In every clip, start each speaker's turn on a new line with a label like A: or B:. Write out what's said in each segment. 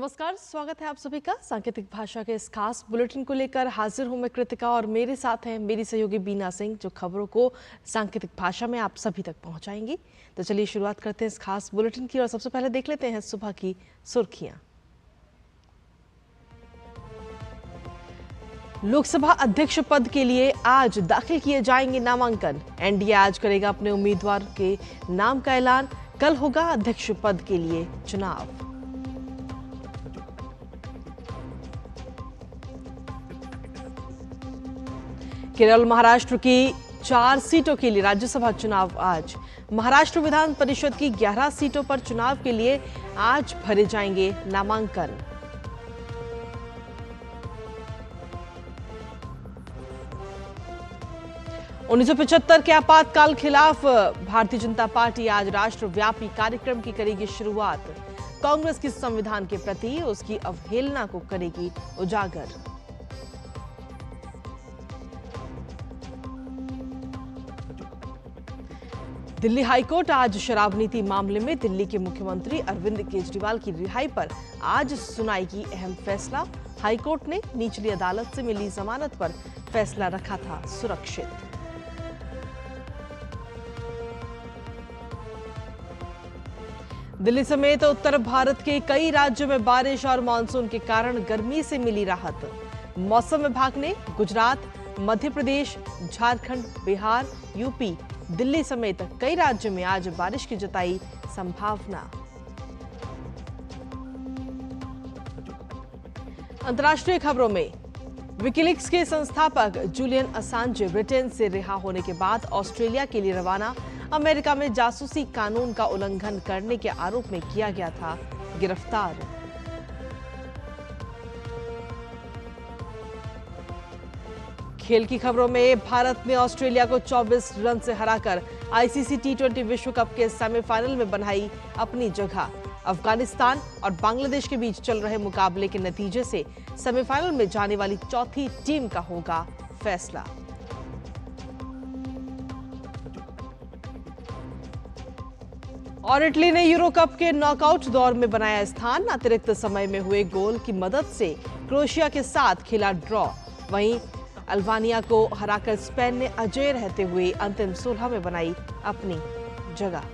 A: नमस्कार, स्वागत है आप सभी का सांकेतिक भाषा के इस खास बुलेटिन को लेकर हाजिर हूं मैं कृतिका और मेरे साथ हैं मेरी सहयोगी बीना सिंह जो खबरों को सांकेतिक भाषा में आप सभी तक पहुंचाएंगी। तो चलिए शुरुआत करते हैं इस खास बुलेटिन की और सबसे पहले देख लेते हैं सुबह की सुर्खियां। लोकसभा अध्यक्ष पद के लिए आज दाखिल किए जाएंगे नामांकन। एनडीए आज करेगा अपने उम्मीदवार के नाम का ऐलान। कल होगा अध्यक्ष पद के लिए चुनाव। केरल महाराष्ट्र की 4 सीटों के लिए राज्यसभा चुनाव आज। महाराष्ट्र विधान परिषद की 11 सीटों पर चुनाव के लिए आज भरे जाएंगे नामांकन। उन्नीस सौ 75 के आपातकाल खिलाफ भारतीय जनता पार्टी आज राष्ट्रव्यापी कार्यक्रम की करेगी शुरुआत। कांग्रेस की संविधान के प्रति उसकी अवहेलना को करेगी उजागर। दिल्ली हाईकोर्ट आज शराब नीति मामले में दिल्ली के मुख्यमंत्री अरविंद केजरीवाल की रिहाई पर आज सुनाई की अहम फैसला। हाईकोर्ट ने निचली अदालत से मिली जमानत पर फैसला रखा था सुरक्षित। दिल्ली समेत उत्तर भारत के कई राज्यों में बारिश और मानसून के कारण गर्मी से मिली राहत। मौसम विभाग ने गुजरात, मध्य प्रदेश, झारखंड, बिहार, यूपी, दिल्ली समेत कई राज्यों में आज बारिश की जताई संभावना। अंतर्राष्ट्रीय खबरों में विकिलीक्स के संस्थापक जूलियन असांजे ब्रिटेन से रिहा होने के बाद ऑस्ट्रेलिया के लिए रवाना। अमेरिका में जासूसी कानून का उल्लंघन करने के आरोप में किया गया था गिरफ्तार। खेल की खबरों में भारत ने ऑस्ट्रेलिया को 24 रन से हराकर आईसीसी टी20 विश्व कप के सेमीफाइनल में बनाई अपनी जगह। अफगानिस्तान और बांग्लादेश के बीच चल रहे मुकाबले के नतीजे से सेमीफाइनल में जाने वाली चौथी टीम का होगा फैसला। और इटली ने यूरो कप के नॉकआउट दौर में बनाया स्थान। अतिरिक्त समय में हुए गोल की मदद से क्रोएशिया के साथ खेला ड्रॉ। वहीं अल्बानिया को हराकर स्पेन ने अजेय रहते हुए अंतिम 16 में बनाई अपनी जगह।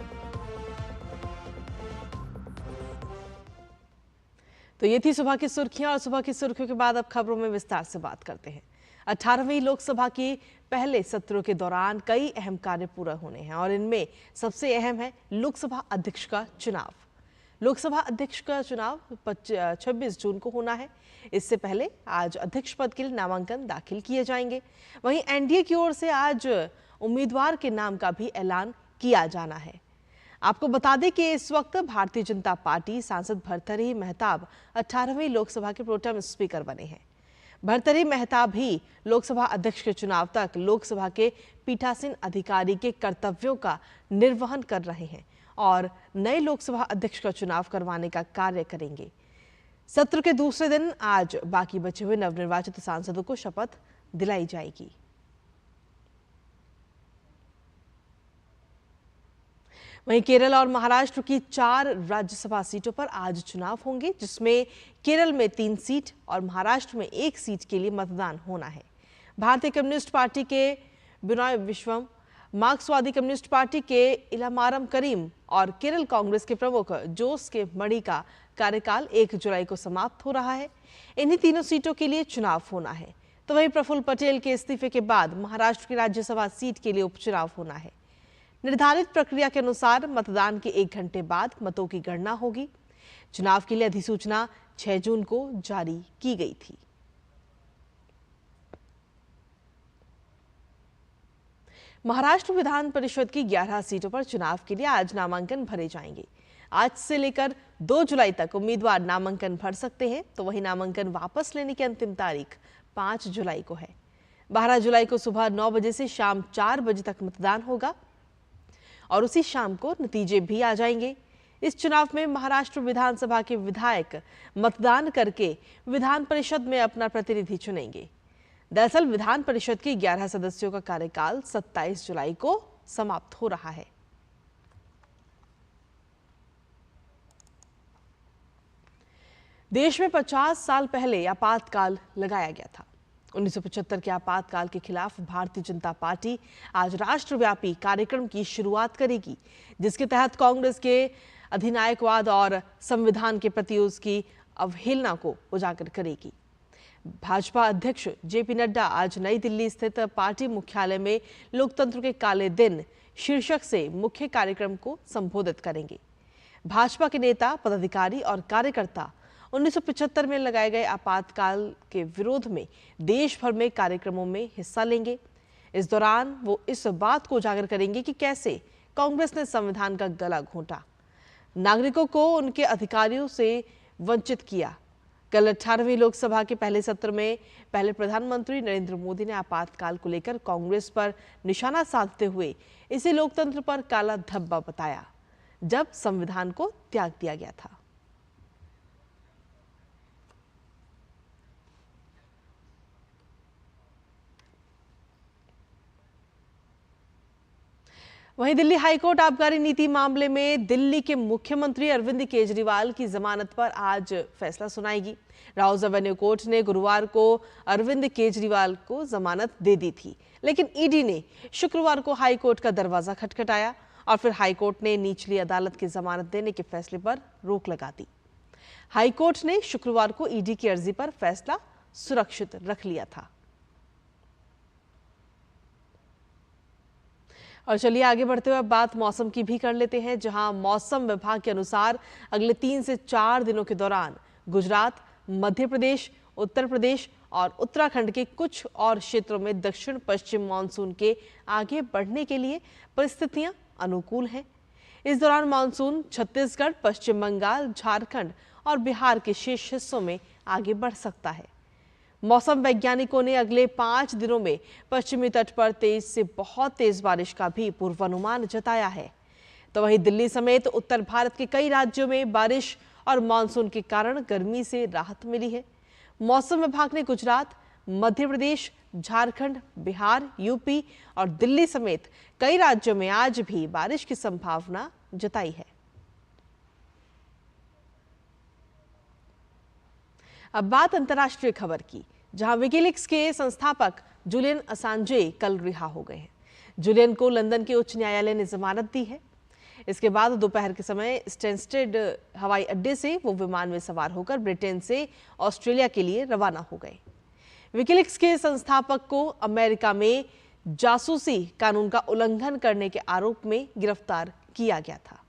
A: तो ये थी सुबह की सुर्खियां और सुबह की सुर्खियों के बाद अब खबरों में विस्तार से बात करते हैं। 18वीं लोकसभा के पहले सत्रों के दौरान कई अहम कार्य पूरा होने हैं और इनमें सबसे अहम है लोकसभा अध्यक्ष का चुनाव। लोकसभा अध्यक्ष का चुनाव 26 जून को होना है। इससे पहले आज अध्यक्ष पद के लिए नामांकन दाखिल किए जाएंगे। वहीं एनडीए की ओर से आज उम्मीदवार के नाम का भी ऐलान किया जाना है। आपको बता दें कि इस वक्त भारतीय जनता पार्टी सांसद भर्तृहरि मेहताब 18वीं लोकसभा के प्रोटेम स्पीकर बने हैं। भर्तृहरि मेहताब ही लोकसभा अध्यक्ष के चुनाव तक लोकसभा के पीठासीन अधिकारी के कर्तव्यों का निर्वहन कर रहे हैं और नए लोकसभा अध्यक्ष का चुनाव करवाने का कार्य करेंगे। सत्र के दूसरे दिन आज बाकी बचे हुए नवनिर्वाचित सांसदों को शपथ दिलाई जाएगी। वहीं केरल और महाराष्ट्र की 4 राज्यसभा सीटों पर आज चुनाव होंगे, जिसमें केरल में 3 सीट और महाराष्ट्र में 1 सीट के लिए मतदान होना है। भारतीय कम्युनिस्ट पार्टी के बिनॉय विश्वम, मार्क्सवादी कम्युनिस्ट पार्टी के इलामारम करीम और केरल कांग्रेस के प्रमुख जोस के मणि का कार्यकाल 1 जुलाई को समाप्त हो रहा है। इन्हीं तीनों सीटों के लिए चुनाव होना है। तो वहीं प्रफुल्ल पटेल के इस्तीफे के बाद महाराष्ट्र की राज्यसभा सीट के लिए उपचुनाव होना है। निर्धारित प्रक्रिया के अनुसार मतदान के 1 घंटे बाद मतों की गणना होगी। चुनाव के लिए अधिसूचना 6 जून को जारी की गई थी। महाराष्ट्र विधान परिषद की 11 सीटों पर चुनाव के लिए आज नामांकन भरे जाएंगे। आज से लेकर 2 जुलाई तक उम्मीदवार नामांकन भर सकते हैं। तो वहीं नामांकन वापस लेने की अंतिम तारीख 5 जुलाई को है। 12 जुलाई को सुबह 9 बजे से शाम 4 बजे तक मतदान होगा और उसी शाम को नतीजे भी आ जाएंगे। इस चुनाव में महाराष्ट्र विधानसभा के विधायक मतदान करके विधान परिषद में अपना प्रतिनिधि चुनेंगे। दरअसल विधान परिषद के 11 सदस्यों का कार्यकाल 27 जुलाई को समाप्त हो रहा है। देश में 50 साल पहले आपातकाल लगाया गया था। 1975 के आपातकाल के खिलाफ भारतीय जनता पार्टी आज राष्ट्रव्यापी कार्यक्रम की शुरुआत करेगी, जिसके तहत कांग्रेस के अधिनायकवाद और संविधान के प्रति उसकी अवहेलना को उजागर करेगी। भाजपा अध्यक्ष जेपी नड्डा आज नई दिल्ली स्थित पार्टी मुख्यालय में लोकतंत्र के काले दिन शीर्षक से मुख्य कार्यक्रम को संबोधित करेंगे। भाजपा के नेता, पदाधिकारी और कार्यकर्ता 1975 में लगाए गए आपातकाल के विरोध में देश भर में कार्यक्रमों में हिस्सा लेंगे। इस दौरान वो इस बात को उजागर करेंगे कि कैसे कांग्रेस ने संविधान का गला घोंटा, नागरिकों को उनके अधिकारों से वंचित किया। कल 18वीं लोकसभा के पहले सत्र में पहले प्रधानमंत्री नरेंद्र मोदी ने आपातकाल को लेकर कांग्रेस पर निशाना साधते हुए इसे लोकतंत्र पर काला धब्बा बताया, जब संविधान को त्याग दिया गया था। वहीं दिल्ली हाईकोर्ट आबकारी नीति मामले में दिल्ली के मुख्यमंत्री अरविंद केजरीवाल की जमानत पर आज फैसला सुनाएगी। राउज एवेन्यू कोर्ट ने गुरुवार को अरविंद केजरीवाल को जमानत दे दी थी, लेकिन ईडी ने शुक्रवार को हाईकोर्ट का दरवाजा खटखटाया और फिर हाईकोर्ट ने निचली अदालत की जमानत देने के फैसले पर रोक लगा दी। हाईकोर्ट ने शुक्रवार को ईडी की अर्जी पर फैसला सुरक्षित रख लिया था। और चलिए आगे बढ़ते हुए बात मौसम की भी कर लेते हैं, जहां मौसम विभाग के अनुसार अगले 3 से 4 दिनों के दौरान गुजरात, मध्य प्रदेश, उत्तर प्रदेश और उत्तराखंड के कुछ और क्षेत्रों में दक्षिण पश्चिम मानसून के आगे बढ़ने के लिए परिस्थितियां अनुकूल हैं। इस दौरान मानसून छत्तीसगढ़, पश्चिम बंगाल, झारखंड और बिहार के शेष हिस्सों में आगे बढ़ सकता है। मौसम वैज्ञानिकों ने अगले 5 दिनों में पश्चिमी तट पर तेज से बहुत तेज बारिश का भी पूर्वानुमान जताया है। तो वहीं दिल्ली समेत उत्तर भारत के कई राज्यों में बारिश और मानसून के कारण गर्मी से राहत मिली है। मौसम विभाग ने गुजरात, मध्य प्रदेश, झारखंड, बिहार, यूपी और दिल्ली समेत कई राज्यों में आज भी बारिश की संभावना जताई है। अब बात अंतर्राष्ट्रीय खबर की, जहां विकीलीक्स के संस्थापक जूलियन असांजे कल रिहा हो गए हैं। जूलियन को लंदन के उच्च न्यायालय ने जमानत दी है। इसके बाद दोपहर के समय स्टेनस्टेड हवाई अड्डे से वो विमान में सवार होकर ब्रिटेन से ऑस्ट्रेलिया के लिए रवाना हो गए। विकीलीक्स के संस्थापक को अमेरिका में जासूसी कानून का उल्लंघन करने के आरोप में गिरफ्तार किया गया था।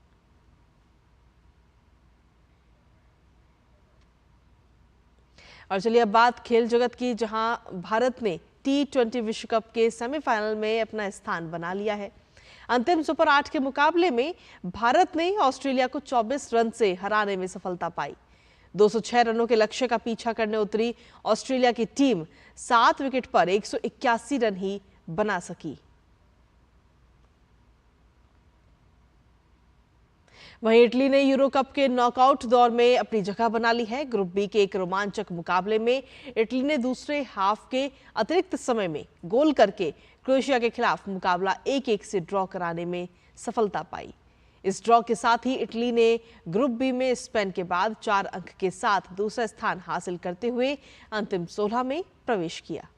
A: और चलिए अब बात खेल जगत की, जहां भारत ने T20 विश्व कप के सेमीफाइनल में अपना स्थान बना लिया है। अंतिम सुपर 8 के मुकाबले में भारत ने ऑस्ट्रेलिया को 24 रन से हराने में सफलता पाई। 206 रनों के लक्ष्य का पीछा करने उतरी ऑस्ट्रेलिया की टीम 7 विकेट पर 181 रन ही बना सकी। वहीं इटली ने यूरो कप के नॉकआउट दौर में अपनी जगह बना ली है। ग्रुप बी के एक रोमांचक मुकाबले में इटली ने दूसरे हाफ के अतिरिक्त समय में गोल करके क्रोएशिया के खिलाफ मुकाबला 1-1 से ड्रॉ कराने में सफलता पाई। इस ड्रॉ के साथ ही इटली ने ग्रुप बी में स्पेन के बाद 4 अंक के साथ दूसरा स्थान हासिल करते हुए अंतिम 16 में प्रवेश किया।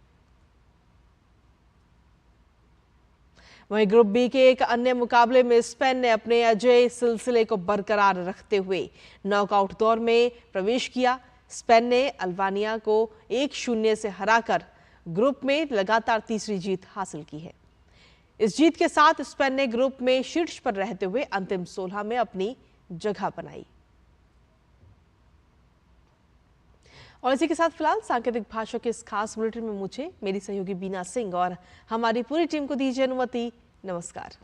A: वहीं ग्रुप बी के एक अन्य मुकाबले में स्पेन ने अपने अजेय सिलसिले को बरकरार रखते हुए नॉकआउट दौर में प्रवेश किया। स्पेन ने अल्बानिया को 1-0 से हराकर ग्रुप में लगातार तीसरी जीत हासिल की है। इस जीत के साथ स्पेन ने ग्रुप में शीर्ष पर रहते हुए अंतिम 16 में अपनी जगह बनाई। और इसी के साथ फिलहाल सांकेतिक भाषा के इस खास बुलेटिन में मुझे, मेरी सहयोगी बीना सिंह और हमारी पूरी टीम को दीजिए अनुमति। नमस्कार।